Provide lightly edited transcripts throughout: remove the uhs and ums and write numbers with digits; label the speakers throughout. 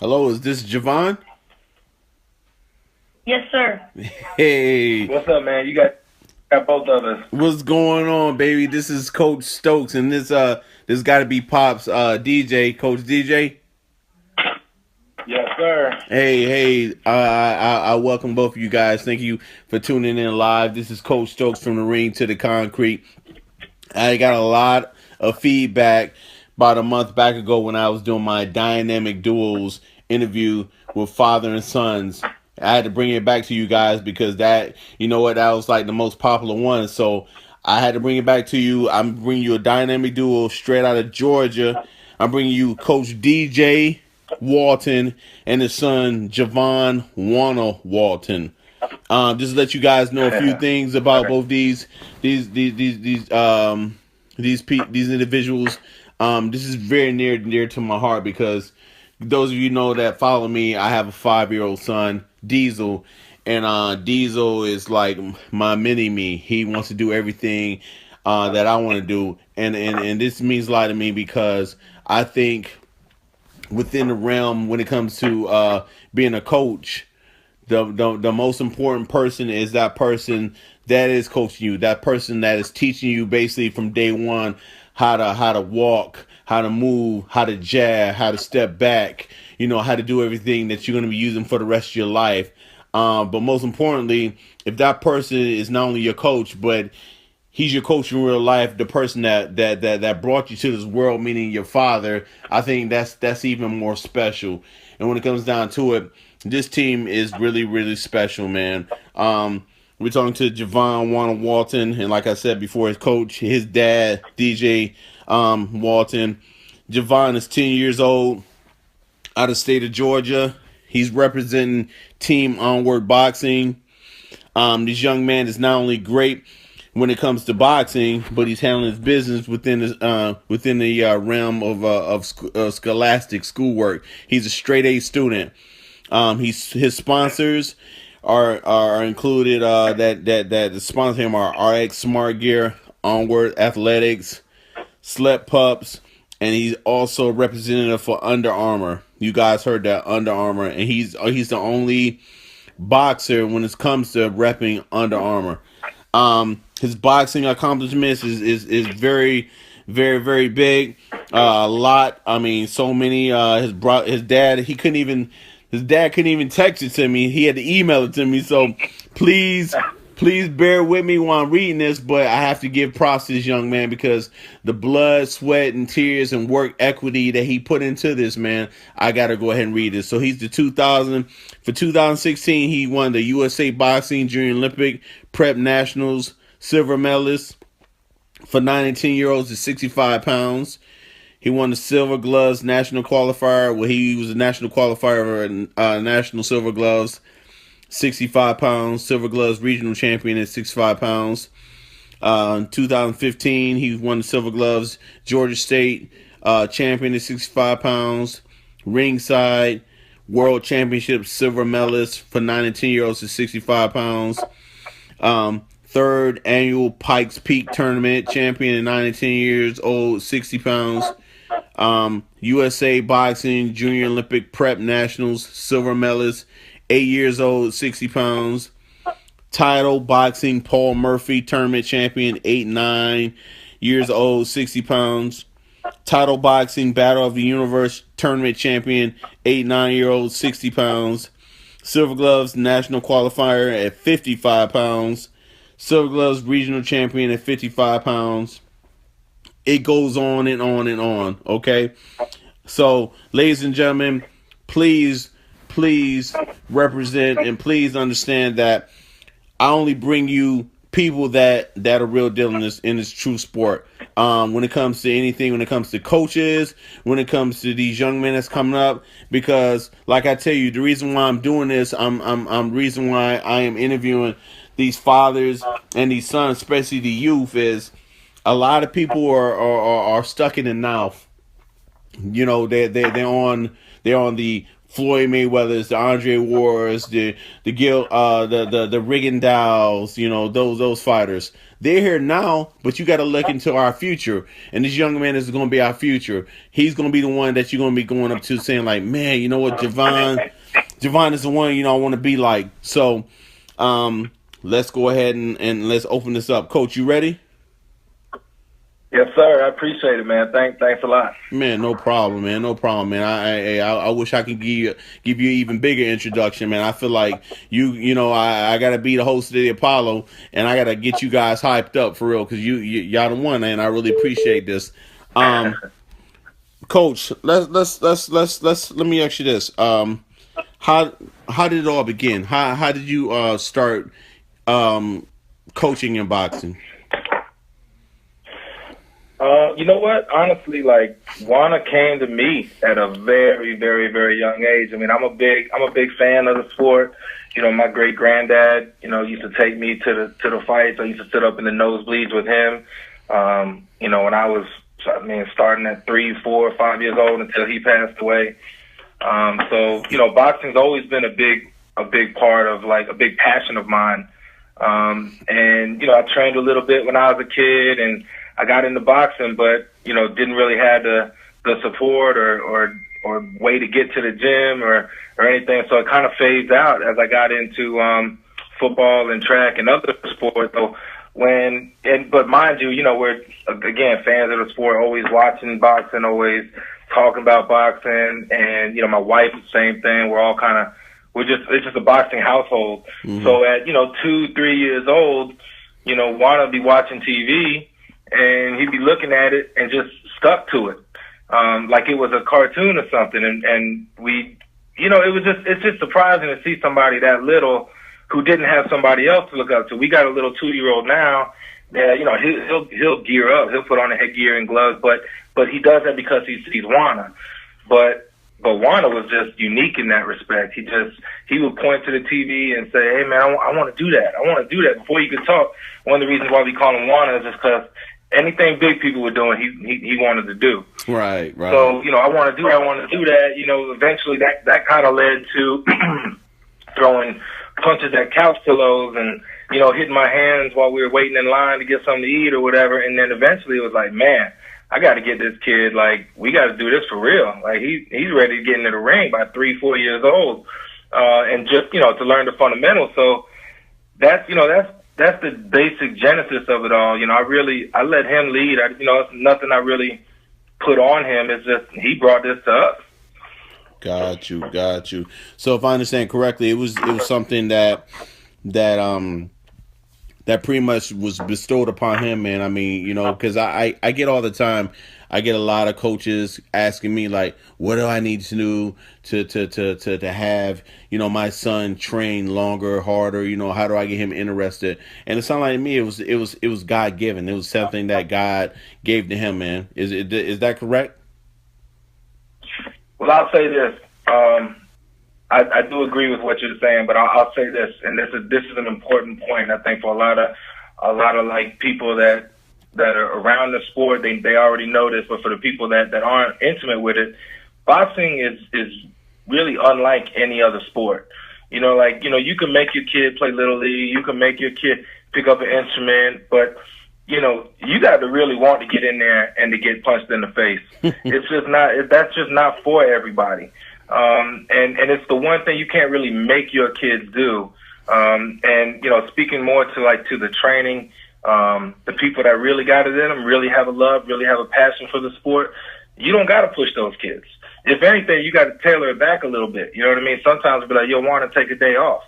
Speaker 1: Hello, is this Javon?
Speaker 2: Yes, sir.
Speaker 1: Hey,
Speaker 3: What's up, man? You got both of us.
Speaker 1: what's going on, baby? This is Coach Stokes, and this got to be Pop's DJ, Coach DJ.
Speaker 3: Yes, sir.
Speaker 1: Hey, I welcome both of you guys. Thank you for tuning in live. This is Coach Stokes from the ring to the concrete. I got a lot of feedback about a month back ago when I was doing my dynamic duels interview with father and sons. I had to bring it back to you guys because that was like the most popular one. So I had to bring it back to you. I'm bringing you a dynamic duel straight out of Georgia. I'm bringing you Coach DJ Walton and his son Javon Walton. Just to let you guys know a few things about
Speaker 3: Okay.
Speaker 1: both these individuals. This is very near to my heart because those of you know that follow me, I have a 5-year-old son, Diesel, and Diesel is like my mini me. He wants to do everything that I want to do, and this means a lot to me because I think within the realm when it comes to being a coach, the most important person is that person that is coaching you, that person that is teaching you basically from day one how to walk, how to move, how to jab, how to step back, how to do everything that you're going to be using for the rest of your life. But most importantly, if that person is not only your coach, but he's your coach in real life, the person that brought you to this world, meaning your father, I think that's even more special. And when it comes down to it, this team is really special, man. We're talking to Javon Walton, and like I said before, his coach, his dad, DJ Walton. Javon is 10 years old, out of the state of Georgia. He's representing Team Onward Boxing. This young man is not only great when it comes to boxing, but he's handling his business within the realm of scholastic schoolwork. He's a straight A student. His sponsors are included that sponsor him are RX Smart Gear, Onward Athletics, Slep Pups, and he's also a representative for Under Armour. You guys heard that, Under Armour, and he's the only boxer when it comes to repping Under Armour. His boxing accomplishments is very big. A lot. I mean, so many. His dad, his dad couldn't even text it to me. He had to email it to me. So please bear with me while I'm reading this, but I have to give props to this young man because the blood, sweat, and tears and work equity that he put into this, man, I got to go ahead and read this. So he's the 2016, he won the USA Boxing Junior Olympic Prep Nationals silver medalist for 9 and 10-year-olds at 65 pounds. He won the Silver Gloves National Qualifier, where he was a national qualifier for National Silver Gloves 65 pounds, Silver Gloves Regional Champion at 65 pounds. In 2015, he won the Silver Gloves Georgia State Champion at 65 pounds. Ringside World Championship Silver Medalist for 9 and 10-year-olds at 65 pounds. Third Annual Pikes Peak Tournament Champion at 9 and 10 years old, 60 pounds. USA Boxing Junior Olympic Prep Nationals Silver Medalist, 8 years old, 60 pounds. Title Boxing Paul Murphy Tournament Champion, 8-9 years old, 60 pounds. Title Boxing Battle of the Universe Tournament Champion, 8-9-year-old, 60 pounds. Silver Gloves National Qualifier at 55 pounds. Silver Gloves Regional Champion at 55 pounds. It goes on and on and on, okay? So, ladies and gentlemen, please represent and please understand that I only bring you people that are real deal in this true sport. When it comes to anything, when it comes to coaches, when it comes to these young men that's coming up, because like I tell you, the reason why I'm doing this, I'm reason why I am interviewing these fathers and these sons, especially the youth, is a lot of people are stuck in the now. They're on the Floyd Mayweather's, the Andre Wars, the Gil, the Rigondeaux, those fighters. They're here now, but you got to look into our future. And this young man is going to be our future. He's going to be the one that you're going to be going up to saying like, man, you know what, Javon is the one, I want to be like. So, let's go ahead and let's open this up. Coach, you ready?
Speaker 3: Yes, sir. I appreciate it, man. Thanks a lot.
Speaker 1: Man, no problem, man. No problem, man. I wish I could give you an even bigger introduction, man. I feel like I gotta be the host of the Apollo, and I gotta get you guys hyped up for real, because y'all the one, and I really appreciate this. Coach, let me ask you this. How did it all begin? How did you start coaching in boxing?
Speaker 3: You know what? Honestly, like Juana came to me at a very, very, very young age. I mean, I'm a big fan of the sport. My great granddad, used to take me to the fights. I used to sit up in the nosebleeds with him. When I was, starting at 3, 4, 5 years old until he passed away. Boxing's always been a big part of, like, a big passion of mine. I trained a little bit when I was a kid, and I got into boxing, but, didn't really have the support or way to get to the gym or anything. So it kind of phased out as I got into football and track and other sports. So but mind you, we're, again, fans of the sport, always watching boxing, always talking about boxing. And, my wife, the same thing. We're all it's just a boxing household. Mm-hmm. So at, 2, 3 years old, want to be watching TV, and he'd be looking at it and just stuck to it. Like it was a cartoon or something. And we, it's just surprising to see somebody that little who didn't have somebody else to look up to. We got a little 2-year-old now that, he'll gear up. He'll put on a headgear and gloves, but he does that because he sees Juana. But Juana was just unique in that respect. He would point to the TV and say, hey man, I want to do that. I want to do that. Before you could talk, one of the reasons why we call him Juana is just because anything big people were doing, he wanted to do.
Speaker 1: Right.
Speaker 3: So, I want to do that. Eventually that kind of led to throwing punches at couch pillows and, hitting my hands while we were waiting in line to get something to eat or whatever. And then eventually it was like, man, I got to get this kid, like, we got to do this for real. Like, he's ready to get into the ring by 3, 4 years old. And just, to learn the fundamentals. So that's the basic genesis of it all. I let him lead. It's nothing I really put on him. It's just he brought this to us.
Speaker 1: Got you. So if I understand correctly, it was something that pretty much was bestowed upon him, man. I mean, because I get all the time, I get a lot of coaches asking me like, what do I need to do to have, my son train longer, harder, how do I get him interested? And it sounded like to me, it was God given. It was something that God gave to him, man. Is that correct?
Speaker 3: Well, I'll say this. I do agree with what you're saying, but I'll say this, and this is an important point. I think for a lot of like people that are around the sport, they already know this, but for the people that aren't intimate with it, boxing is really unlike any other sport. You can make your kid play Little League, you can make your kid pick up an instrument, but you got to really want to get in there and to get punched in the face. That's just not for everybody. And it's the one thing you can't really make your kids do. Speaking more to the training, the people that really got it in them, really have a love, really have a passion for the sport, you don't got to push those kids. If anything, you got to tailor it back a little bit. You know what I mean? Sometimes it'll be like, you'll want to take a day off.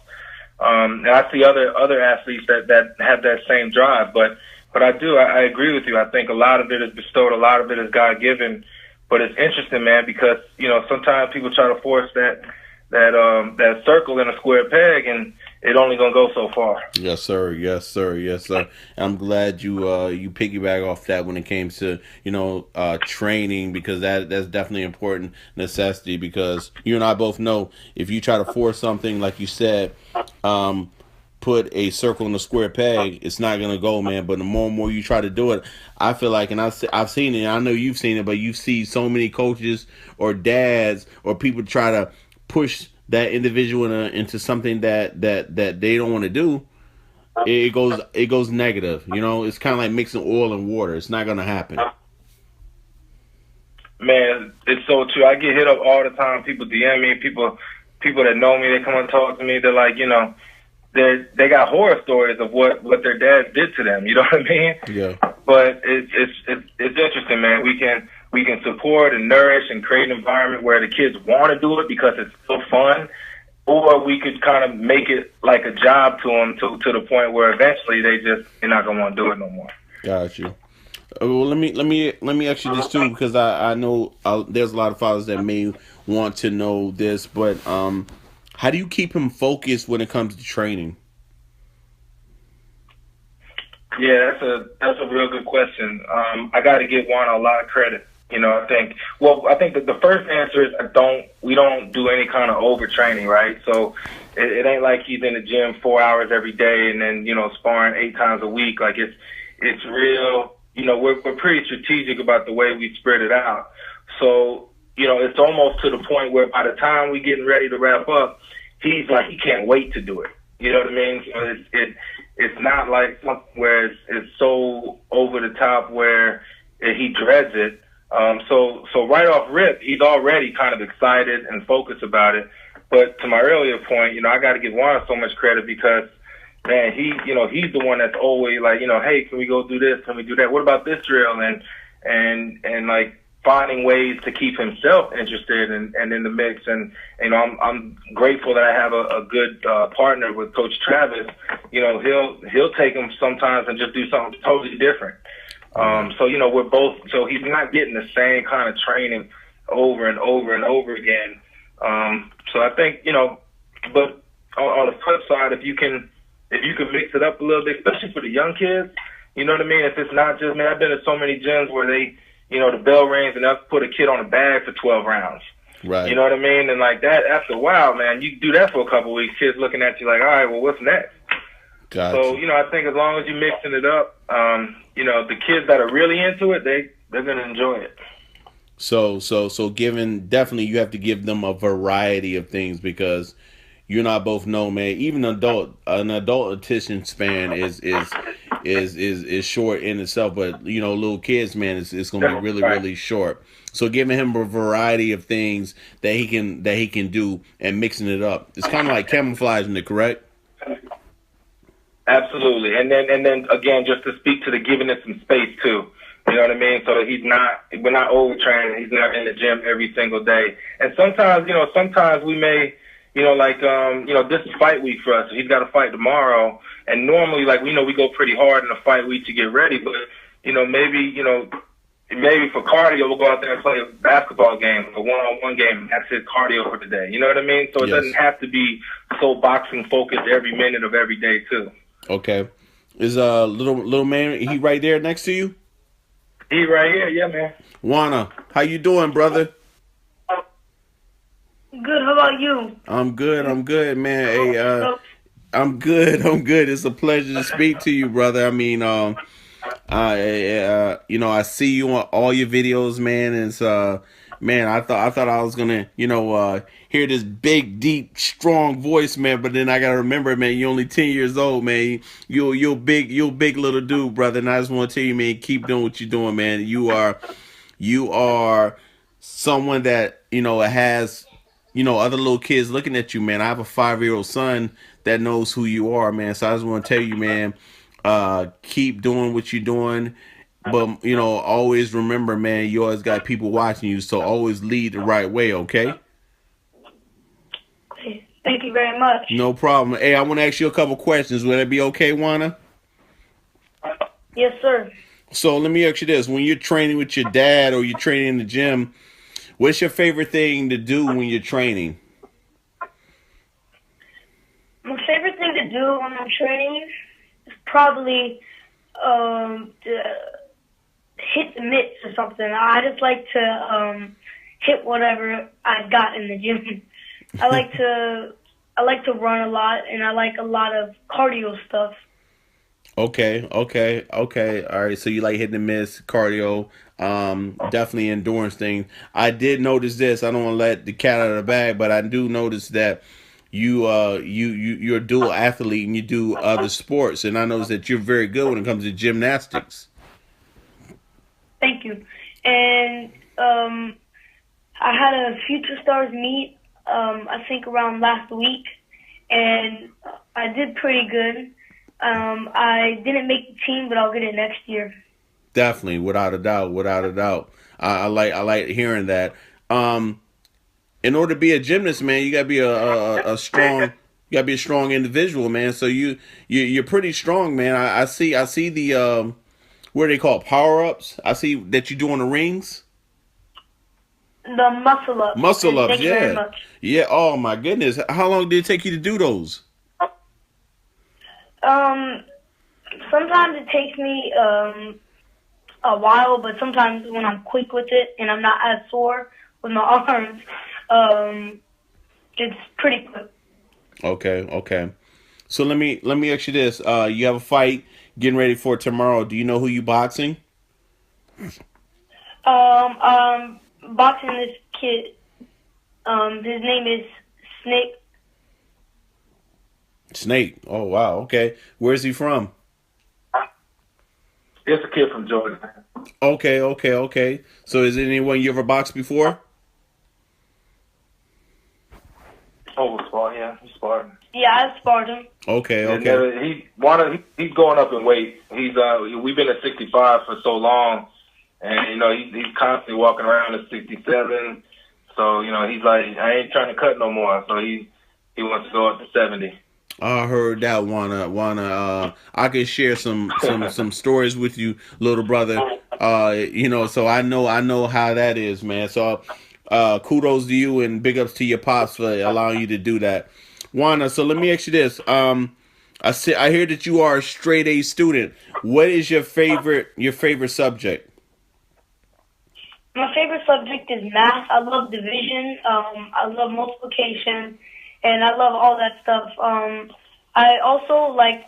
Speaker 3: And I see other athletes that have that same drive, but I agree with you. I think a lot of it is bestowed, a lot of it is God given. But it's interesting, man, because sometimes people try to force that circle in a square peg, and it only gonna go so far.
Speaker 1: Yes, sir. I'm glad you piggyback off that when it came to training, because that's definitely an important necessity. Because you and I both know if you try to force something, like you said, put a circle in a square peg, it's not gonna go, man. But the more and more you try to do it, I feel like, and I've seen it, I know you've seen it, but you see so many coaches or dads or people try to push that individual into something that they don't want to do, it goes negative. It's kind of like mixing oil and water. It's not gonna happen.
Speaker 3: Man, it's so true. I get hit up all the time. People DM me. People that know me, they come and talk to me. They're like, they got horror stories of what their dad did to them. You know what I mean?
Speaker 1: Yeah.
Speaker 3: But it's interesting, man. We can support and nourish and create an environment where the kids want to do it because it's so fun, or we could kind of make it like a job to them to the point where eventually they're not gonna want to do it no more.
Speaker 1: Got you. Well, let me ask you this too, because I know there's a lot of fathers that may want to know this, but how do you keep him focused when it comes to training?
Speaker 3: Yeah, that's a real good question. I got to give Juan a lot of credit. I think that the first answer is we don't do any kind of overtraining, right? So it ain't like he's in the gym 4 hours every day and then sparring 8 times a week. Like it's real. We're pretty strategic about the way we spread it out. So it's almost to the point where by the time we getting ready to wrap up, he's like he can't wait to do it. You know what I mean? So it's not like something where it's so over the top where he dreads it. So right off rip, he's already kind of excited and focused about it. But to my earlier point, I got to give Juan so much credit because, man, he's the one that's always like, hey, can we go do this? Can we do that? What about this drill? And like finding ways to keep himself interested and in the mix. And I'm grateful that I have a good partner with Coach Travis. He'll take him sometimes and just do something totally different. So we're both. So he's not getting the same kind of training over and over and over again. So I think but on the flip side, if you can mix it up a little bit, especially for the young kids, you know what I mean. If it's not just I've been to so many gyms where they, the bell rings and they'll put a kid on a bag for 12 rounds.
Speaker 1: Right.
Speaker 3: You know what I mean? And like that, after a while, man, you do that for a couple of weeks, kids looking at you like, all right, well, what's next?
Speaker 1: Gotcha.
Speaker 3: So, I think as long as you're mixing it up, the kids that are really into it, they're going to enjoy it.
Speaker 1: So definitely you have to give them a variety of things because you and I both know, man, even an adult attention span is short in itself, but little kids, man, it's going to be really, really short. So giving him a variety of things that he can do and mixing it up. It's kind of like camouflaging it, correct?
Speaker 3: Absolutely. And then again, just to speak to the giving it some space too. You know what I mean? So that we're not overtraining. He's not in the gym every single day. And sometimes we may, this is fight week for us. So he's got to fight tomorrow. And normally, we go pretty hard in the fight week to get ready. But, maybe for cardio, we'll go out there and play a basketball game, a one-on-one game. That's his cardio for the day. You know what I mean? So it doesn't have to be so boxing focused every minute of every day too.
Speaker 1: Okay. Is little man, he right there next to you?
Speaker 3: He right here, yeah, man.
Speaker 1: Juana, how you doing, brother?
Speaker 2: Good. How about you?
Speaker 1: I'm good, man. Hey, I'm good. It's a pleasure to speak to you, brother. I mean, I see you on all your videos, man. And it's man, I thought I was gonna, hear this big, deep, strong voice, man. But then I gotta remember, man, you're only 10 years old, man. You're a big little dude, brother. And I just want to tell you, man, keep doing what you're doing, man. You are someone that has other little kids looking at you, man. I have a 5-year-old son that knows who you are, man. So I just want to tell you, man, keep doing what you're doing. But, always remember, man, you always got people watching you. So always lead the right way, okay?
Speaker 2: Thank you very much.
Speaker 1: No problem. Hey, I want to ask you a couple questions. Would that be okay, Juana?
Speaker 2: Yes, sir.
Speaker 1: So let me ask you this. When you're training with your dad or you're training in the gym, what's your favorite thing to do when you're training?
Speaker 2: My favorite thing to do when I'm training is probably to hit the mitts or something. I just like to hit whatever I got in the gym. I like to run a lot, and I like a lot of cardio stuff.
Speaker 1: Okay, okay, okay. All right. So you like hitting and miss cardio, definitely endurance thing. I did notice this. I don't want to let the cat out of the bag, but I do notice that you're a dual athlete and you do other sports, and I notice that you're very good when it comes to gymnastics.
Speaker 2: Thank you. And I had a Future Stars meet, I think around last week, and I did pretty good. I didn't make the team, but I'll get it next year.
Speaker 1: Definitely, without a doubt, without a doubt. I like hearing that. Um, in order to be a gymnast, man, you gotta be a strong, you gotta be a strong individual, man. So you're pretty strong, man. I see the what are they called, power ups. I see that you doing the rings,
Speaker 2: The muscle ups,
Speaker 1: muscle
Speaker 2: and
Speaker 1: ups.
Speaker 2: thank you very
Speaker 1: Yeah,
Speaker 2: much.
Speaker 1: yeah. Oh my goodness, how long did it take you to do those?
Speaker 2: Um, Sometimes it takes me a while, but sometimes when I'm quick with it and I'm not as sore with my arms, um, it's pretty quick.
Speaker 1: Okay, okay. So let me ask you this. You have a fight getting ready for tomorrow. Do you know who you boxing?
Speaker 2: Boxing this kid. His name is Snake.
Speaker 1: Snake. Oh wow. Okay. Where's he from?
Speaker 3: It's a kid from Georgia.
Speaker 1: Okay, okay, okay. So is it anyone you ever boxed before?
Speaker 3: Oh, Spartan, yeah, he's Spartan.
Speaker 2: Yeah, I sparred him.
Speaker 1: Okay,
Speaker 3: Yeah,
Speaker 1: okay.
Speaker 3: never, he's going up in weight. We've been at 65 for so long, and he's constantly walking around at 67. So he's like, I ain't trying to cut no more. So he wants to go up to 70.
Speaker 1: I heard that. Wanna I can share some stories with you, little brother. So I know how that is, man. So kudos to you and big ups to your pops for allowing you to do that. Wanna, so let me ask you this. I hear that you are a straight A student. What is your favorite subject?
Speaker 2: My favorite subject is math. I love division. I love multiplication, and I love all that stuff. I also like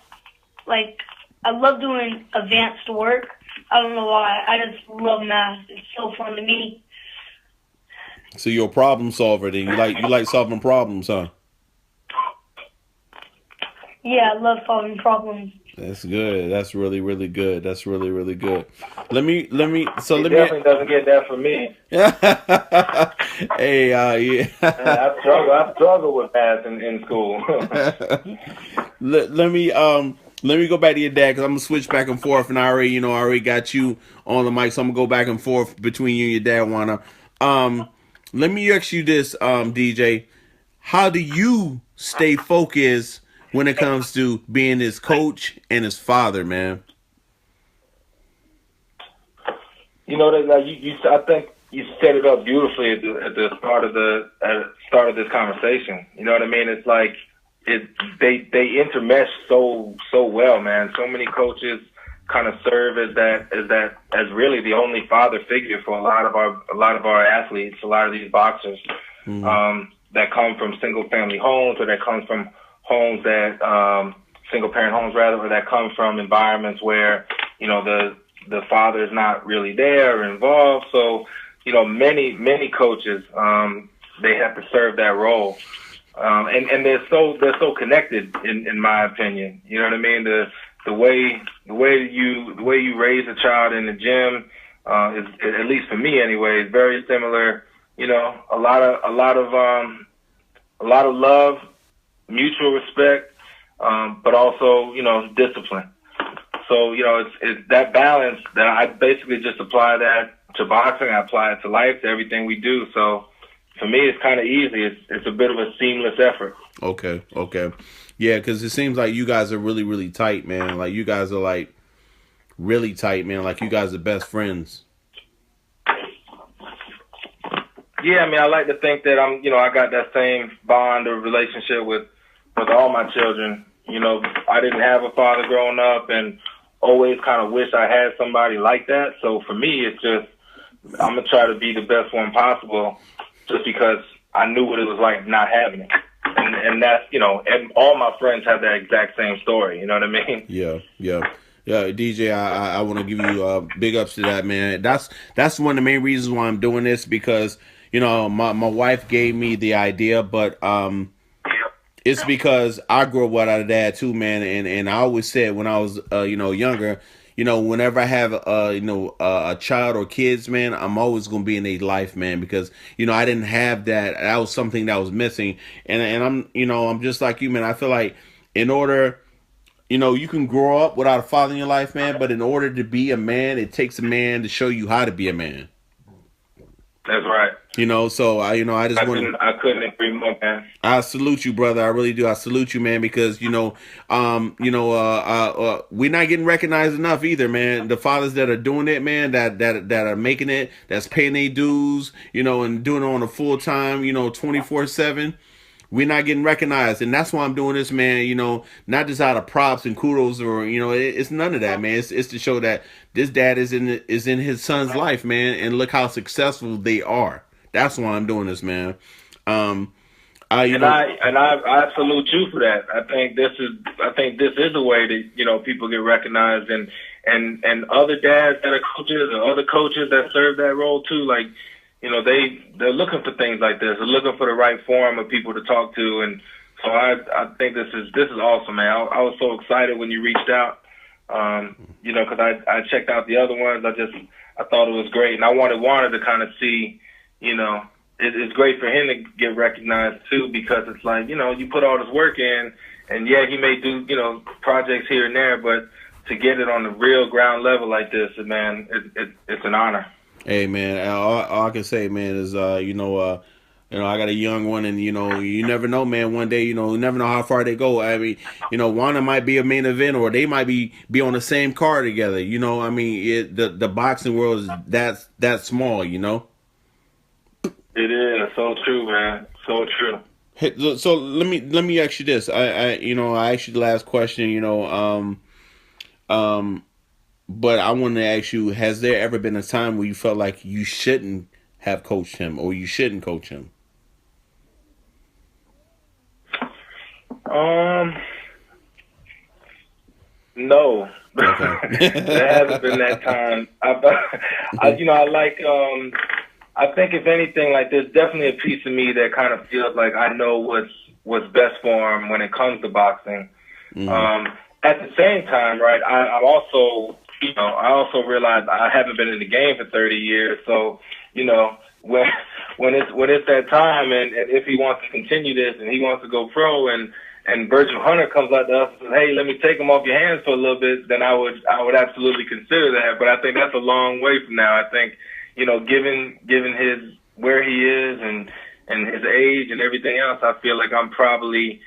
Speaker 2: I love doing advanced work. I don't know why. I just love math. It's so fun to me.
Speaker 1: So you're a problem solver then. You like solving problems, huh?
Speaker 2: Yeah, I love solving problems.
Speaker 1: That's good. That's really, really good. That's really, really good. Let me
Speaker 3: He
Speaker 1: let me
Speaker 3: definitely doesn't get that from me.
Speaker 1: Hey, yeah.
Speaker 3: I struggle with math in school.
Speaker 1: Let me go back to your dad because I'm gonna switch back and forth, and I already got you on the mic, so I'm gonna go back and forth between you and your dad. Wanna um, let me ask you this, DJ. How do you stay focused when it comes to being his coach and his father, man?
Speaker 3: That like I think you set it up beautifully at the start of this conversation. You know what I mean? It's like they intermesh so well, man. So many coaches kind of serve as really the only father figure for a lot of our athletes, a lot of these boxers
Speaker 1: Mm-hmm.
Speaker 3: that come from single family homes, or that come from homes that single parent homes rather, or that come from environments where the father is not really there or involved. So many coaches they have to serve that role. And they're so connected in my opinion. You know what I mean? The way you raise a child in the gym is, at least for me anyway, is very similar. A lot of love, mutual respect, but also discipline. So it's that balance that I basically just apply that to boxing. I apply it to life, to everything we do. So for me, it's kind of easy. It's a bit of a seamless effort.
Speaker 1: Okay, okay, yeah, because it seems like you guys are really, really tight, man. Like you guys are like really tight, man. Like you guys are best friends.
Speaker 3: Yeah, I mean, I like to think that I got that same bond or relationship with all my children. I didn't have a father growing up, and always kind of wish I had somebody like that. So for me, it's just I'm gonna try to be the best one possible, just because I knew what it was like not having it. and that's, and all my friends have that exact same story. You know what I mean?
Speaker 1: Yeah, yeah. Yeah, DJ, I want to give you big ups to that, man. That's one of the main reasons why I'm doing this, because my wife gave me the idea, but it's because I grew up without a dad too, man, and I always said when I was younger, whenever I have a child or kids, man, I'm always gonna be in their life, man, because I didn't have that. That was something that was missing, and I'm just like you, man. I feel like in order. You can grow up without a father in your life, man, but in order to be a man, it takes a man to show you how to be a man.
Speaker 3: That's right.
Speaker 1: So I just want
Speaker 3: I couldn't agree more, man.
Speaker 1: I salute you, brother. I really do. I salute you, man, because we're not getting recognized enough either, man. The fathers that are doing it, man, that are making it, that's paying their dues, and doing it on a full time, 24/7. We're not getting recognized, and that's why I'm doing this, man. Not just out of props and kudos, or it's none of that, man. It's to show that this dad is in his son's life, man, and look how successful they are. That's why I'm doing this, man. I
Speaker 3: salute you for that. I think this is a way that people get recognized, and other dads that are coaches or other coaches that serve that role too, like. They're looking for things like this. They're looking for the right forum of people to talk to, and so I think this is awesome, man. I was so excited when you reached out, because I checked out the other ones. I thought it was great, and I wanted to kind of see, it's great for him to get recognized too, because it's like you put all this work in, and yeah, he may do projects here and there, but to get it on the real ground level like this, man, it's an honor.
Speaker 1: Hey, man, all I can say, man, is I got a young one, and you never know, man. One day, you never know how far they go. I mean, one might be a main event, or they might be on the same card together. I mean, the boxing world is that small.
Speaker 3: It is so true, man. So true.
Speaker 1: Hey, so let me ask you this. I asked you the last question. But I want to ask you, has there ever been a time where you felt like you shouldn't have coached him, or you shouldn't coach him?
Speaker 3: No.
Speaker 1: Okay.
Speaker 3: There hasn't been that time. I think if anything, like, there's definitely a piece of me that kind of feels like I know what's best for him when it comes to boxing. Mm-hmm. At the same time, right, I'm also... I also realized I haven't been in the game for 30 years. So, when it's that time, and if he wants to continue this and he wants to go pro, and Virgil Hunter comes out to us and says, "Hey, let me take him off your hands for a little bit," then I would absolutely consider that. But I think that's a long way from now. I think, given his where he is and his age and everything else, I feel like I'm the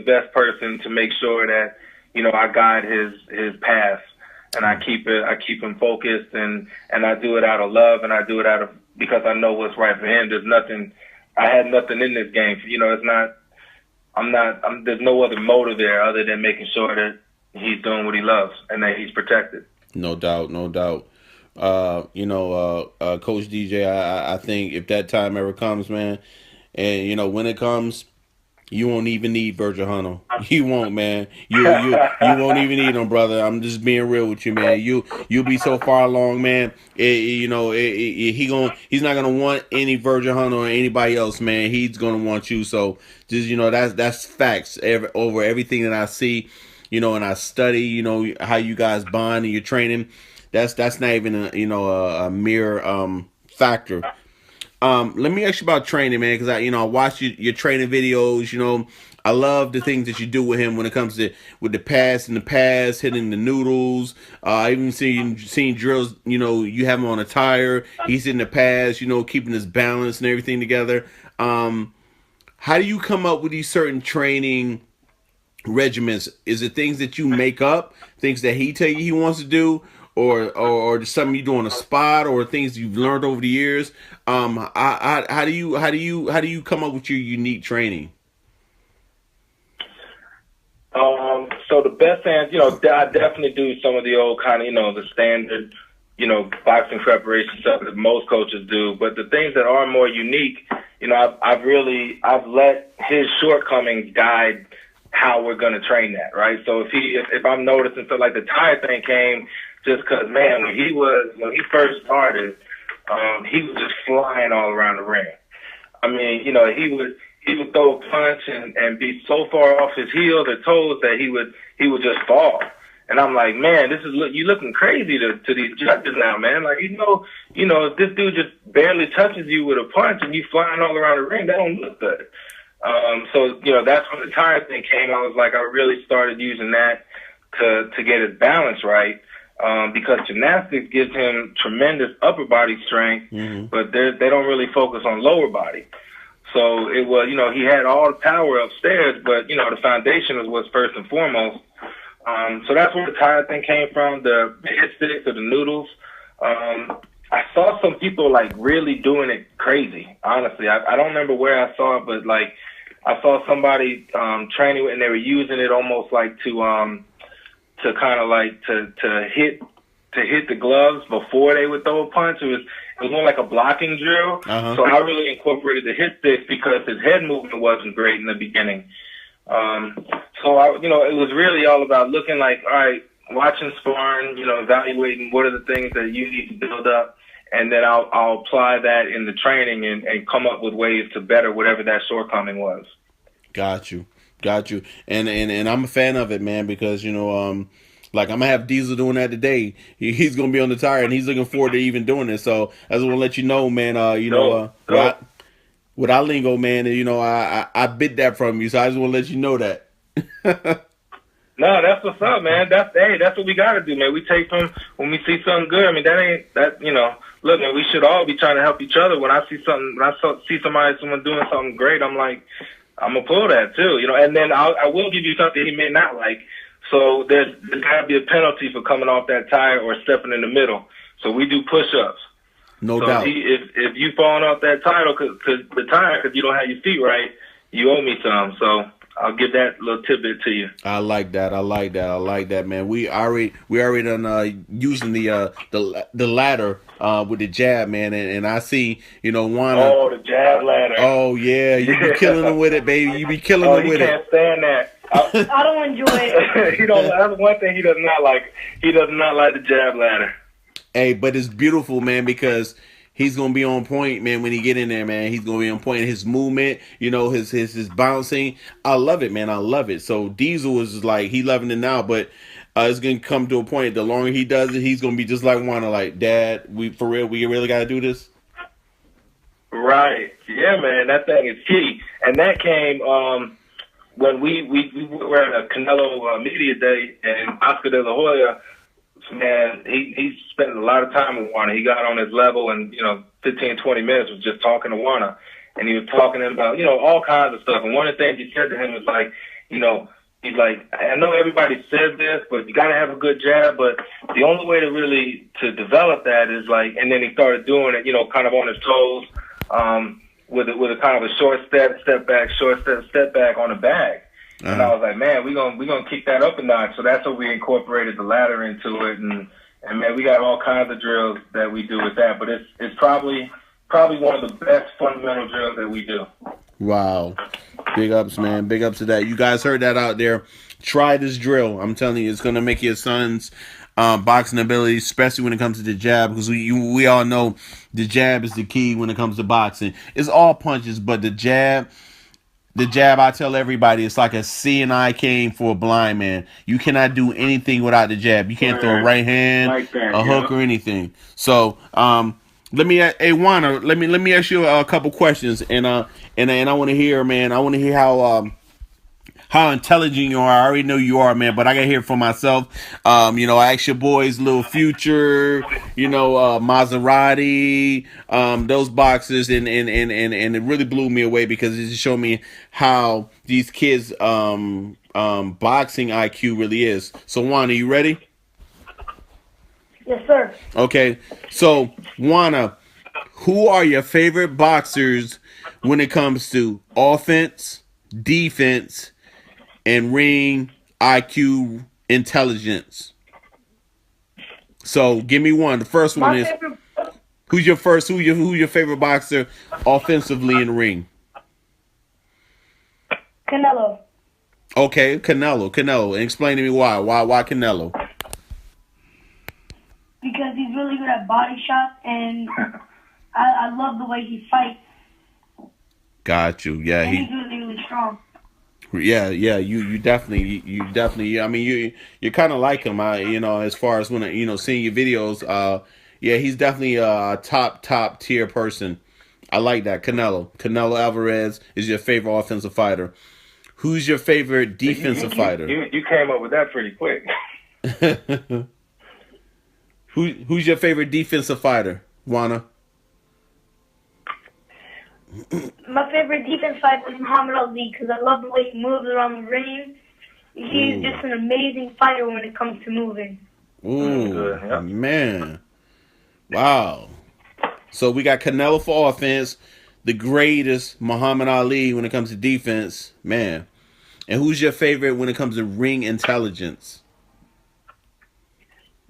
Speaker 3: best person to make sure that I guide his path. And I keep him focused, and I do it out of love, and I do it because I know what's right for him. I had nothing in this game. It's not. There's no other motive there other than making sure that he's doing what he loves and that he's protected.
Speaker 1: No doubt. Coach DJ, I think if that time ever comes, man, and when it comes, you won't even need Virgil Hunter. You won't, man. You won't even need him, brother. I'm just being real with you, man. You'll be so far along, man. He's not gonna want any Virgil Hunter or anybody else, man. He's gonna want you. So just that's facts. Over everything that I see, and I study, how you guys bond and your training. That's not even a mere factor. Let me ask you about training, man, because I watch your training videos. I love the things that you do with him when it comes to with the pass, hitting the noodles. I even seen drills. You have him on a tire. He's in the pass. Keeping his balance and everything together. How do you come up with these certain training regiments? Is it things that you make up, things that he tell you he wants to do? Or something you do on a spot, or things you've learned over the years. How do you come up with your unique training?
Speaker 3: So the best thing, I definitely do some of the old kind of, the standard, boxing preparation stuff that most coaches do. But the things that are more unique I've let his shortcomings guide how we're gonna train that, right? So if I'm noticing, so like the tire thing came just because, man, when he first started, he was just flying all around the ring. I mean, he would throw a punch and be so far off his heels or toes that he would just fall. And I'm like, man, you looking crazy to these judges now, man. Like, if this dude just barely touches you with a punch and you flying all around the ring, that don't look good. So that's when the tire thing came. I was like, I really started using that to get his balance right. Because gymnastics gives him tremendous upper body strength, but they don't really focus on lower body. So it was, he had all the power upstairs, but, the foundation was what's first and foremost. So that's where the tire thing came from, the hit sticks or the noodles. I saw some people like really doing it crazy. Honestly, I don't remember where I saw it, but like I saw somebody training and they were using it almost like to kind of like to hit the gloves before they would throw a punch. It was more like a blocking drill. So I really incorporated the hit sticks because his head movement wasn't great in the beginning. So it was really all about looking like, all right, watching sparring, evaluating what are the things that you need to build up, and then I'll apply that in the training and come up with ways to better whatever that shortcoming was.
Speaker 1: Got you. And I'm a fan of it, man, because like I'm gonna have Diesel doing that today. He's gonna be on the tire, and he's looking forward to even doing it. So I just want to let you know, man. With our lingo, man, I bit that from you, so I just want to let you know that.
Speaker 3: No, that's what's up, man. That's what we gotta do, man. We take from when we see something good. I mean, look, man, we should all be trying to help each other. When I see someone doing something great, I'm like, I'm gonna pull that too, and then I will give you something he may not like. So there's gotta be a penalty for coming off that tire or stepping in the middle. So we do push-ups.
Speaker 1: No doubt.
Speaker 3: If you falling off that tire because you don't have your feet right, you owe me some. So I'll give that little tidbit to you.
Speaker 1: I like that, man. We already done using the ladder with the jab, man, and I see one.
Speaker 3: Oh, the jab ladder.
Speaker 1: Oh yeah, you be killing them with it, baby. You be killing them with it.
Speaker 3: He can't stand that.
Speaker 2: I don't enjoy it.
Speaker 3: That's one thing he does not like. He does not like the jab ladder.
Speaker 1: Hey, but it's beautiful, man, because he's gonna be on point, man. When he get in there, man, he's gonna be on point. His movement, his bouncing. I love it, man. I love it. So Diesel is like he loving it now, but it's gonna come to a point. The longer he does it, he's gonna be just like Juana, like, Dad, we really gotta do this.
Speaker 3: Right. Yeah, man. That thing is key, and that came when we were at a Canelo media day, and Oscar De La Hoya. Man, he spent a lot of time with Juana. He got on his level and, 15, 20 minutes was just talking to Juana. And he was talking to him about, all kinds of stuff. And one of the things he said to him was like, he's like, I know everybody says this, but you got to have a good jab. But the only way to develop that is like, and then he started doing it, kind of on his toes, with a kind of a short step back on the bag. And I was like, man, we're gonna kick that up a notch. So that's what we incorporated the ladder into it, and man, we got all kinds of drills that we do with that. But it's probably one of the best fundamental drills that we do.
Speaker 1: Wow, big ups, man, big ups to that. You guys heard that out there? Try this drill. I'm telling you, it's gonna make your son's boxing ability, especially when it comes to the jab, because we all know the jab is the key when it comes to boxing. It's all punches, but the jab. The jab, I tell everybody, it's like a seeing-eye cane for a blind man. You cannot do anything without the jab. You can't throw a right hand,
Speaker 3: like that,
Speaker 1: a hook, or anything. So, Juana, let me ask you a couple questions, and I want to hear, man. I want to hear how intelligent you are. I already know you are, man, but I gotta hear it for myself. I asked your boys Little Future, Maserati, those boxes, and it really blew me away because it just showed me how these kids boxing IQ really is. So Juana, you ready?
Speaker 2: Yes, sir.
Speaker 1: Okay. So Juana, who are your favorite boxers when it comes to offense, defense, and ring IQ intelligence? So give me one. The first one is Who's your first? Who's your favorite boxer offensively in the ring?
Speaker 2: Canelo.
Speaker 1: Okay, Canelo. And explain to me why. Why Canelo?
Speaker 2: Because he's really good at body shots, and I love the way he fights.
Speaker 1: Got you. Yeah,
Speaker 2: And he's really, really strong.
Speaker 1: Yeah. You definitely. I mean, you're kind of like him. As far as when seeing your videos. Yeah, he's definitely a top tier person. I like that. Canelo Alvarez is your favorite offensive fighter. Who's your favorite defensive fighter?
Speaker 3: You came up with that pretty quick.
Speaker 1: Who's your favorite defensive fighter, Juana?
Speaker 2: My favorite defense fighter is Muhammad Ali because I love the way he moves around the ring. He's just an amazing fighter when it comes to moving.
Speaker 1: Ooh, good, yeah. Man. Wow. So we got Canelo for offense, the greatest Muhammad Ali when it comes to defense. Man. And who's your favorite when it comes to ring intelligence?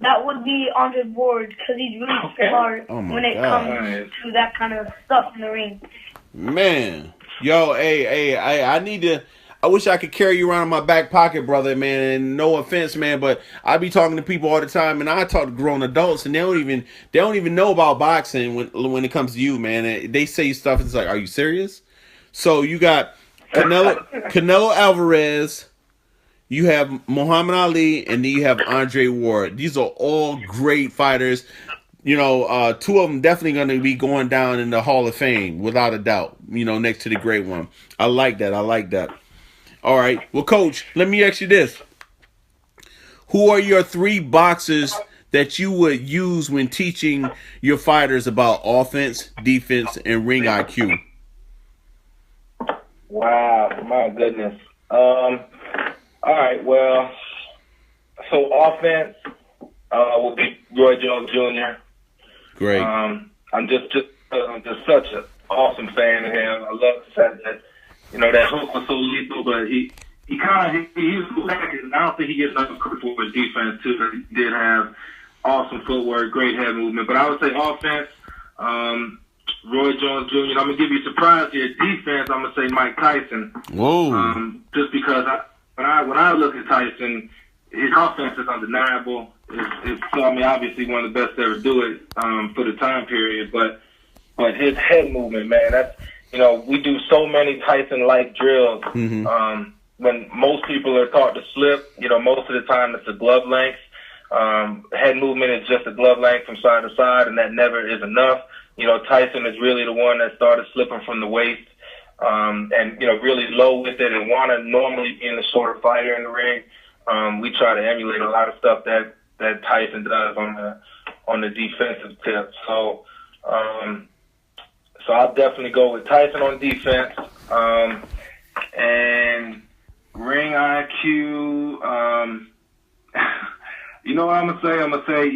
Speaker 2: That would be Andre Ward because he's really smart when it comes to that kind of stuff in the ring.
Speaker 1: Man. Yo, hey, I wish I could carry you around in my back pocket, brother, man. And no offense, man, but I be talking to people all the time, and I talk to grown adults, and they don't even know about boxing when it comes to you, man. They say stuff, and it's like, are you serious? So you got Canelo Alvarez, you have Muhammad Ali, and then you have Andre Ward. These are all great fighters. Two of them definitely going to be going down in the Hall of Fame, without a doubt, next to the great one. I like that. All right. Well, Coach, let me ask you this. Who are your 3 boxers that you would use when teaching your fighters about offense, defense, and ring IQ?
Speaker 3: Wow, my goodness. All right, well, so offense will be Roy Jones Jr.
Speaker 1: Great.
Speaker 3: I'm just such an awesome fan of him. I love the fact that that hook was so lethal, but he was lacking. And I don't think he gets enough credit for his defense too. He did have awesome footwork, great head movement. But I would say offense, Roy Jones Jr. I'm gonna give you a surprise here. Defense, I'm gonna say Mike Tyson.
Speaker 1: Whoa.
Speaker 3: Just because when I look at Tyson, his offense is undeniable. It's obviously one of the best to ever do it for the time period. But his head movement, man, that's we do so many Tyson-like drills.
Speaker 1: Mm-hmm.
Speaker 3: When most people are taught to slip, most of the time it's a glove length. Head movement is just a glove length from side to side, and that never is enough. Tyson is really the one that started slipping from the waist, and really low with it. And Juana normally being the shorter fighter in the ring, we try to emulate a lot of stuff that Tyson does on the defensive tip. So I'll definitely go with Tyson on defense. And ring IQ, what I'm gonna say? I'm gonna say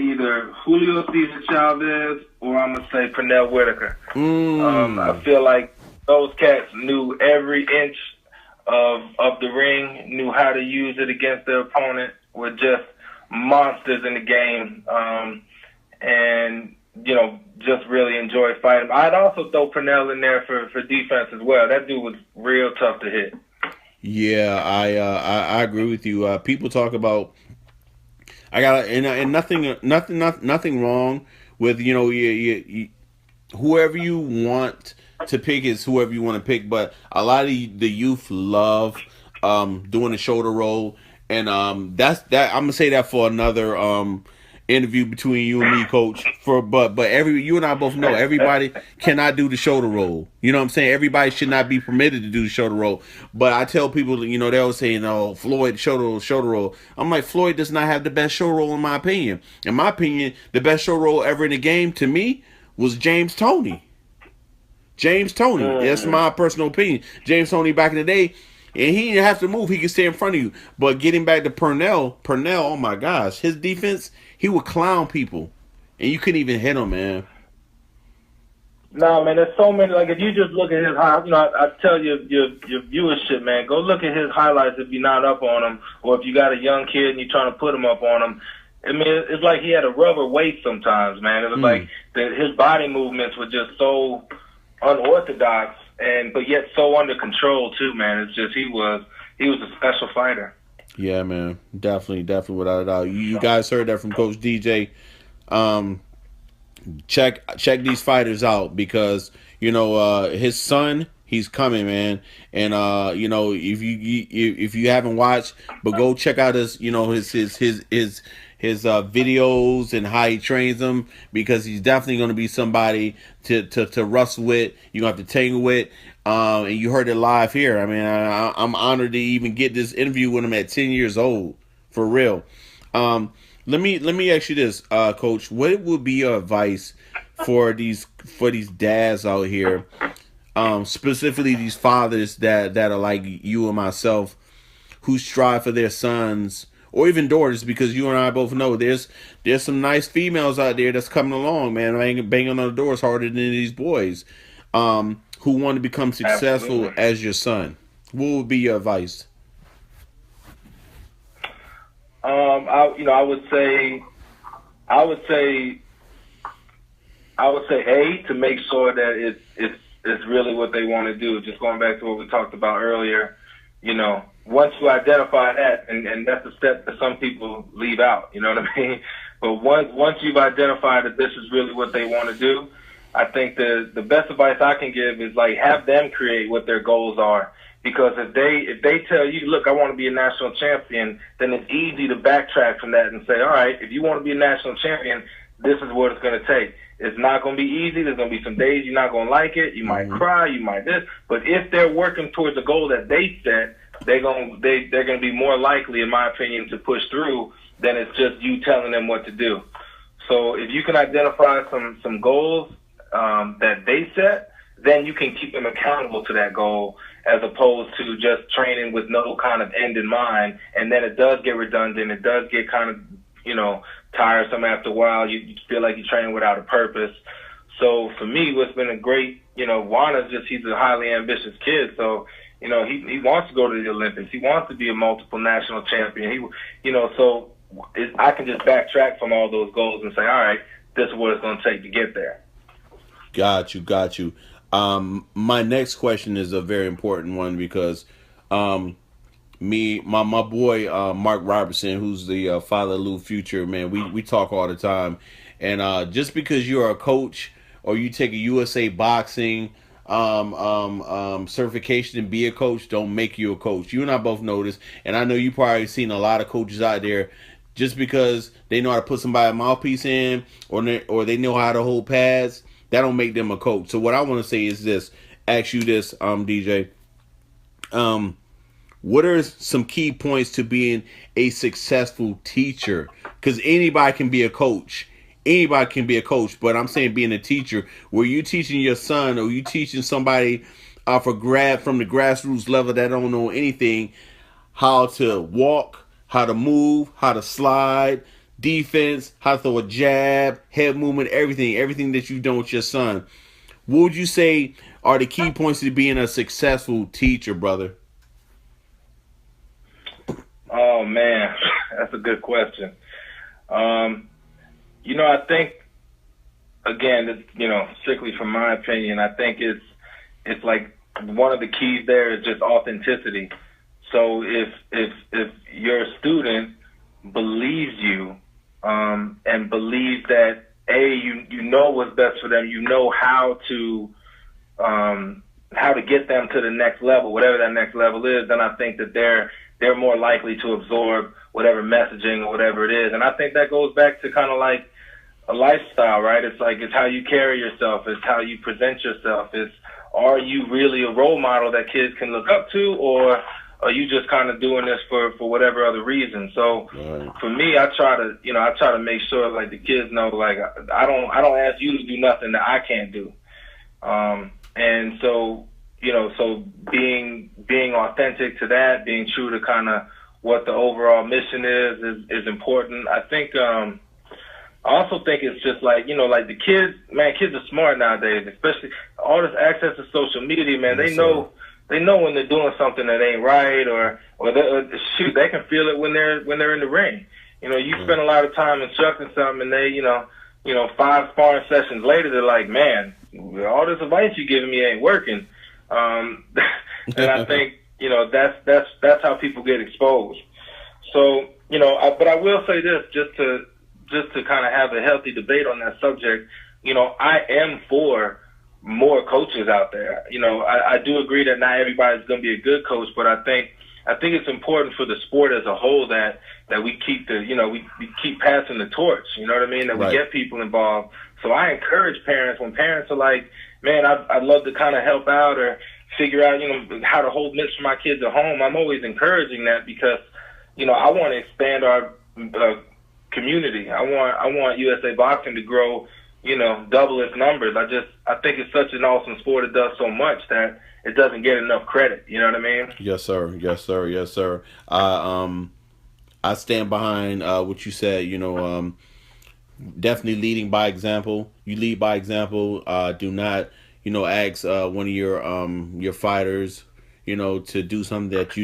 Speaker 3: either Julio Cesar Chavez or I'm gonna say Pernell Whitaker. I feel like those cats knew every inch of the ring, knew how to use it against their opponent, were just monsters in the game. And just really enjoy fighting. I'd also throw Pernell in there for defense as well. That dude was real tough to hit.
Speaker 1: Yeah, I agree with you. People talk about and nothing wrong with whoever you want to pick is whoever you want to pick. But a lot of the youth love doing the shoulder roll, and that's that. I'm gonna say that for another interview between you and me, Coach. But you and I both know everybody cannot do the shoulder roll. You know what I'm saying? Everybody should not be permitted to do the shoulder roll. But I tell people, they always say, Floyd shoulder roll. I'm like, Floyd does not have the best shoulder roll in my opinion. In my opinion, the best shoulder roll ever in the game to me was James Toney. That's my personal opinion. James Toney back in the day, and he didn't have to move. He could stay in front of you. But getting back to Pernell, oh my gosh, his defense, he would clown people, and you couldn't even hit him, man.
Speaker 3: No, man, there's so many. Like, if you just look at his I tell your viewership, man, go look at his highlights if you're not up on him, or if you got a young kid and you're trying to put him up on him. I mean, it's like he had a rubber waist sometimes, man. It was like his body movements were just so unorthodox, but yet so under control too, man. It's just he was a special fighter.
Speaker 1: Yeah, man, definitely, without a doubt. You guys heard that from Coach DJ. Check these fighters out because his son, he's coming, man. And if you haven't watched, but go check out his his videos and how he trains them, because he's definitely going to be somebody to wrestle with. You're going to have to tangle with. And you heard it live here. I mean, I'm honored to even get this interview with him at 10 years old, for real. Let me ask you this, Coach. What would be your advice for these dads out here, specifically these fathers that are like you and myself, who strive for their sons or even daughters? Because you and I both know there's some nice females out there that's coming along, man, banging on the doors harder than these boys, who want to become successful
Speaker 3: Absolutely.
Speaker 1: as your son. What would be your advice?
Speaker 3: I would say to make sure that it's really what they want to do. Just going back to what we talked about earlier, once you identify that, and that's a step that some people leave out, you know what I mean? But once you've identified that this is really what they want to do, I think the best advice I can give is like have them create what their goals are. Because if they tell you, look, I want to be a national champion, then it's easy to backtrack from that and say, all right, if you want to be a national champion, this is what it's going to take. It's not going to be easy. There's going to be some days you're not going to like it. You might cry. You might this. But if they're working towards a goal that they set, they're going to be more likely, in my opinion, to push through than it's just you telling them what to do. So if you can identify some goals that they set, then you can keep them accountable to that goal, as opposed to just training with no kind of end in mind. And then it does get redundant. It does get kind of, tiresome after a while. You feel like you're training without a purpose. So for me, what's been a great, Juan he's a highly ambitious kid. So, he wants to go to the Olympics. He wants to be a multiple national champion. I can just backtrack from all those goals and say, all right, this is what it's going to take to get there.
Speaker 1: Got you. My next question is a very important one because my boy Mark Robertson, who's the father of Lou Future, man, we talk all the time. And just because you're a coach or you take a USA boxing certification and be a coach, don't make you a coach. You and I both know this, and I know you probably seen a lot of coaches out there. Just because they know how to put somebody's mouthpiece in or they know how to hold pads, that don't make them a coach. So what I want to say is this, ask you this, DJ. What are some key points to being a successful teacher? Because anybody can be a coach. Anybody can be a coach, but I'm saying being a teacher, where you teaching your son or you teaching somebody from the grassroots level that don't know anything, how to walk, how to move, how to slide, defense, how to throw a jab, head movement, everything that you've done with your son. What would you say are the key points to being a successful teacher, brother?
Speaker 3: Oh man, that's a good question. I think, again, strictly from my opinion, I think it's like one of the keys there is just authenticity. So if your student believes you, and believes that you know what's best for them, you know how to get them to the next level, whatever that next level is, then I think that they're more likely to absorb whatever messaging or whatever it is. And I think that goes back to kind of like a lifestyle, right? It's how you carry yourself. It's how you present yourself. Are you really a role model that kids can look up to, or are you just kind of doing this for whatever other reason? So for me, I try to make sure like the kids know, like I don't ask you to do nothing that I can't do. And so, so being authentic to that, being true to kind of what the overall mission is important. I think, I also think it's just like, like the kids are smart nowadays, especially all this access to social media, man. They know when they're doing something that ain't right, or they can feel it when they're in the ring. You spend a lot of time instructing something, and they, 5 sparring sessions later, they're like, man, all this advice you giving me ain't working. And I think, that's how people get exposed. So, but I will say this, just to kind of have a healthy debate on that subject. I am for more coaches out there. I do agree that not everybody's going to be a good coach, but I think it's important for the sport as a whole that we keep we keep passing the torch. You know what I mean? That we get people involved. So I encourage parents, when parents are like, man, I'd love to kind of help out or figure out, how to hold mitts for my kids at home. I'm always encouraging that because, I want to expand our community. I want USA Boxing to grow, double its numbers. I think it's such an awesome sport. It does so much that it doesn't get enough credit. You know what I mean?
Speaker 1: Yes, sir. Yes, sir. Yes, sir. I stand behind what you said. Definitely leading by example. You lead by example. Do not, ask one of your fighters, to do something that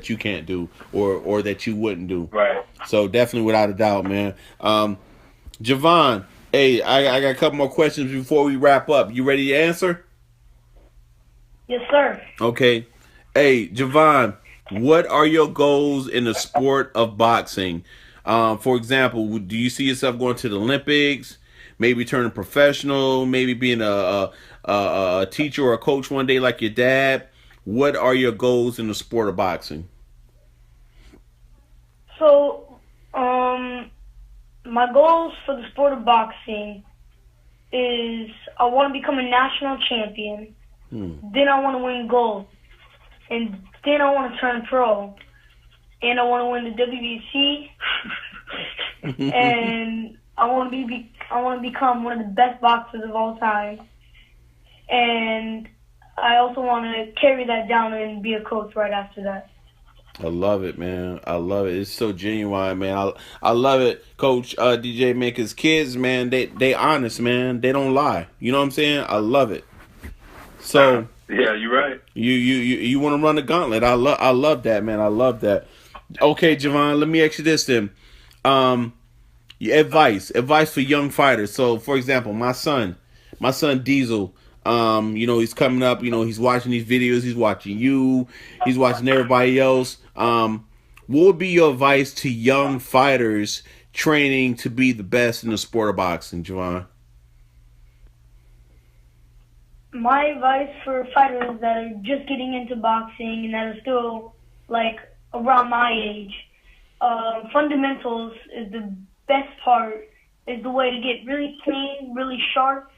Speaker 1: you can't do or that you wouldn't do.
Speaker 3: Right.
Speaker 1: So definitely, without a doubt, man. Javon, hey, I got a couple more questions before we wrap up. You ready to answer?
Speaker 2: Yes, sir.
Speaker 1: Okay. Hey, Javon, what are your goals in the sport of boxing? For example, do you see yourself going to the Olympics? Maybe turning professional? Maybe being a teacher or a coach one day like your dad? What are your goals in the sport of boxing?
Speaker 2: So, my goals for the sport of boxing is I want to become a national champion. Then I want to win gold. And then I want to turn pro. And I want to win the WBC. And I want to become one of the best boxers of all time. And I also want to carry that down and be a coach right after that.
Speaker 1: I love it, man. I love it. It's so genuine, man. I love it, Coach DJ. Man, 'cause kids, man, they honest, man. They don't lie. You know what I'm saying? I love it. So
Speaker 3: yeah, you're right.
Speaker 1: You want to run the gauntlet? I love that, man. I love that. Okay, Javon, let me ask you this then. Your advice for young fighters. So, for example, my son Diesel. He's coming up. He's watching these videos. He's watching you. He's watching everybody else. What would be your advice to young fighters training to be the best in the sport of boxing, Javon?
Speaker 2: My advice for fighters that are just getting into boxing and that are still, around my age, fundamentals is the best part, is the way to get really clean, really sharp,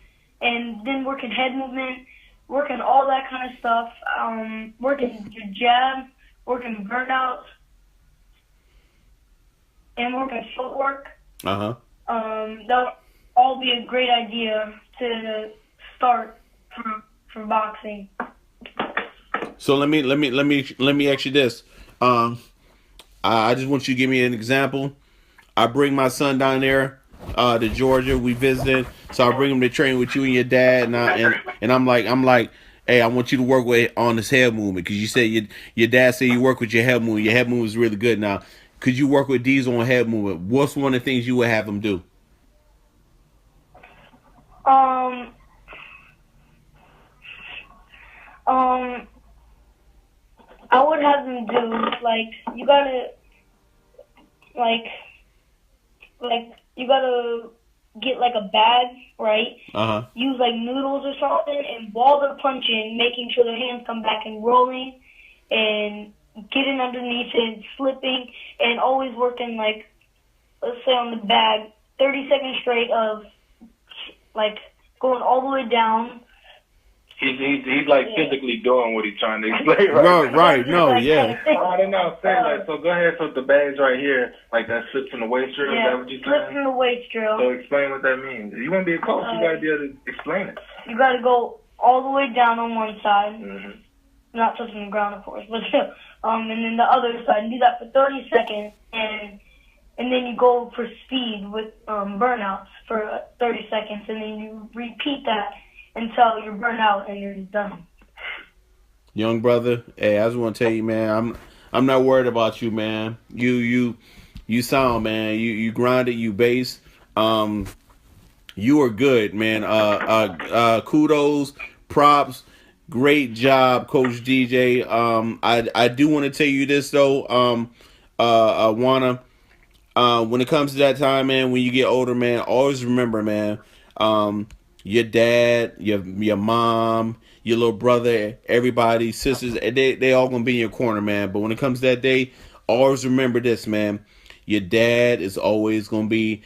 Speaker 2: and then working head movement, working all that kind of stuff, working your jab, working burnouts, and working footwork.
Speaker 1: Uh-huh.
Speaker 2: That would all be a great idea to start for boxing.
Speaker 1: So let me ask you this. I just want you to give me an example. I bring my son down there to Georgia. We visited, so I bring him to train with you and your dad, and I'm like, hey, I want you to work on this head movement because you said your dad said you work with your head movement. Your head movement is really good. Now, could you work with Diesel on head movement? What's one of the things you would have him do?
Speaker 2: I would have them do, you gotta, you gotta get, a bag, right?
Speaker 1: Uh-huh.
Speaker 2: Use, noodles or something, and while they're punching, making sure their hands come back and rolling, and getting underneath it, slipping, and always working, let's say on the bag, 30 seconds straight of, going all the way down.
Speaker 3: He's physically doing what he's trying to explain, right?
Speaker 1: Right. No, yeah.
Speaker 3: I don't know. So go ahead. So the bag's right here, that slips in the waist drill.
Speaker 2: Yeah,
Speaker 3: is that what you're saying?
Speaker 2: slips in the waist drill.
Speaker 3: So explain what that means. If you want to be a coach, you got to be able to explain it.
Speaker 2: You got to go all the way down on one side, not touching the ground, of course, but and then the other side. And do that for 30 seconds, and then you go for speed with burnouts for 30 seconds, and then you repeat that until you're burnt out and you're done.
Speaker 1: Young brother, hey, I just want to tell you, man, I'm not worried about you, man. You You sound, man. You grinded. You bass. Um, you are good, man. Kudos, props, great job, Coach DJ. I do want to tell you this though. Wanna when it comes to that time, man, when you get older, man, always remember, man, your dad, your mom, your little brother, everybody, sisters, they all gonna be in your corner, man. But when it comes to that day, always remember this, man. Your dad is always gonna be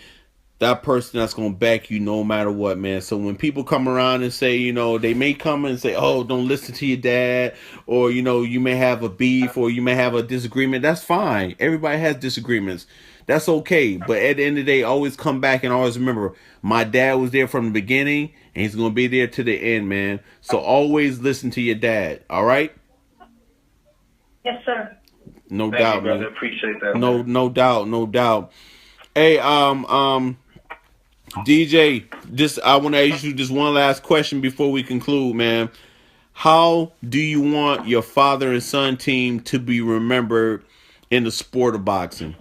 Speaker 1: that person that's gonna back you no matter what, man. So when people come around and say, they may come and say, "Oh, don't listen to your dad," or you may have a beef or you may have a disagreement. That's fine. Everybody has disagreements. That's okay. But at the end of the day, always come back and always remember, my dad was there from the beginning, and he's gonna be there to the end, man. So always listen to your dad. All right?
Speaker 2: Yes, sir.
Speaker 1: No
Speaker 3: Thank
Speaker 1: doubt,
Speaker 3: you, brother.
Speaker 1: man.
Speaker 3: Appreciate that.
Speaker 1: No doubt, no doubt. Hey, DJ, I want to ask you just one last question before we conclude, man. How do you want your father and son team to be remembered in the sport of boxing?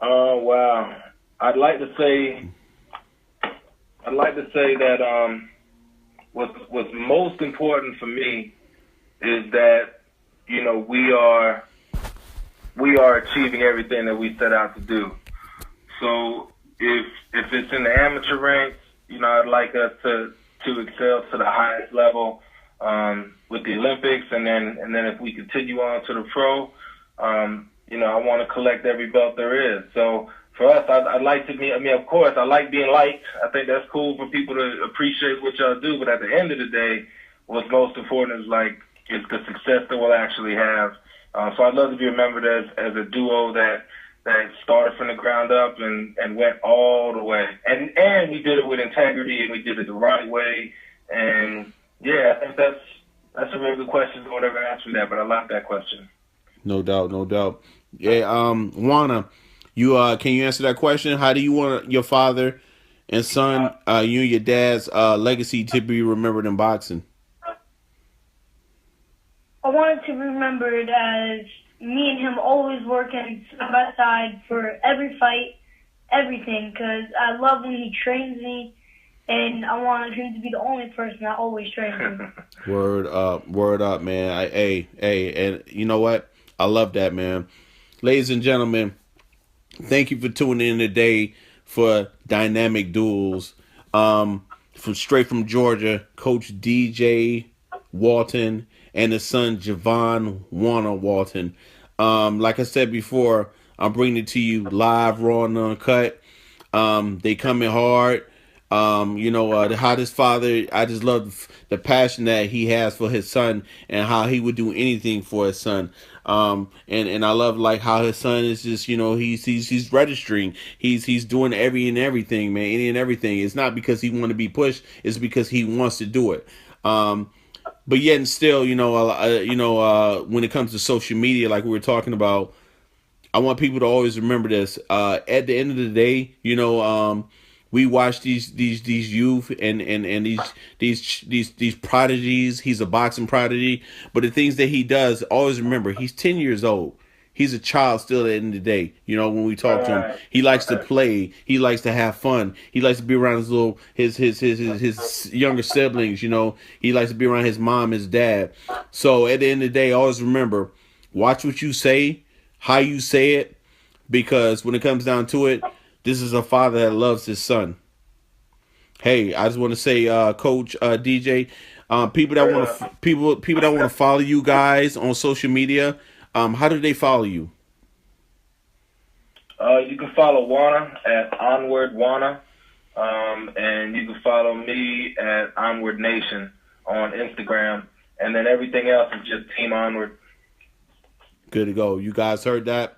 Speaker 3: Oh wow! I'd like to say that what's most important for me is that we are achieving everything that we set out to do. So if it's in the amateur ranks, I'd like us to excel to the highest level with the Olympics, and then if we continue on to the pro, I want to collect every belt there is. So for us, I'd like to be. I mean, of course, I like being liked. I think that's cool for people to appreciate what y'all do. But at the end of the day, what's most important is the success that we'll actually have. So I'd love to be remembered as a duo that started from the ground up and went all the way. And we did it with integrity, and we did it the right way. And yeah, I think that's a really good question. Don't ever answer that, but I like that question.
Speaker 1: No doubt, no doubt. Yeah, Juana, you can you answer that question? How do you want your father and son, you and your dad's legacy to be remembered in boxing?
Speaker 2: I want it to be remembered as me and him always working side by side for every fight, everything, because I love when he trains me, and I want him to be the only person that always trains me.
Speaker 1: Word up, man. And you know what? I love that, man. Ladies and gentlemen, thank you for tuning in today for Dynamic Duels. Straight from Georgia, Coach DJ Walton and his son Javon Walton. Like I said before, I'm bringing it to you live, raw, and uncut. They come in hard. How this father, I just love the passion that he has for his son and how he would do anything for his son. And I love how his son is just, he's registering. He's doing everything, man, any and everything. It's not because he want to be pushed. It's because he wants to do it. But yet and still, when it comes to social media, like we were talking about, I want people to always remember this. At the end of the day, we watch these youth and these prodigies. He's a boxing prodigy, but the things that he does, always remember, he's 10 years old. He's a child still at the end of the day. When we talk to him, he likes to play. He likes to have fun. He likes to be around his younger siblings. He likes to be around his mom, his dad. So at the end of the day, always remember, watch what you say, how you say it, because when it comes down to it, this is a father that loves his son. Hey, I just want to say, Coach DJ, people that want to follow you guys on social media. How do they follow you?
Speaker 3: You can follow Wana at Onward Wana, and you can follow me at Onward Nation on Instagram, and then everything else is just Team Onward.
Speaker 1: Good to go. You guys heard that?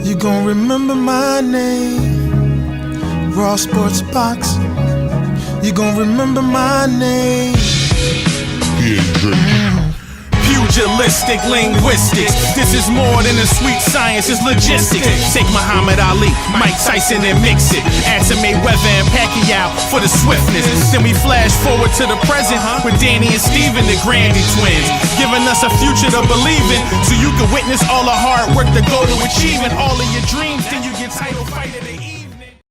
Speaker 4: You gon' remember my name, Raw Sports Box. You gon' remember my name.
Speaker 5: Future pugilistic linguistics. This is more than a sweet science, it's logistics. Take Muhammad Ali, Mike Tyson and mix it. Add some Mayweather and Pacquiao for the swiftness. Then we flash forward to the present with Danny and Steven, the Grandy twins, giving us a future to believe in, so you can witness all the hard work to go to achieving all of your dreams. Then you get title fighter.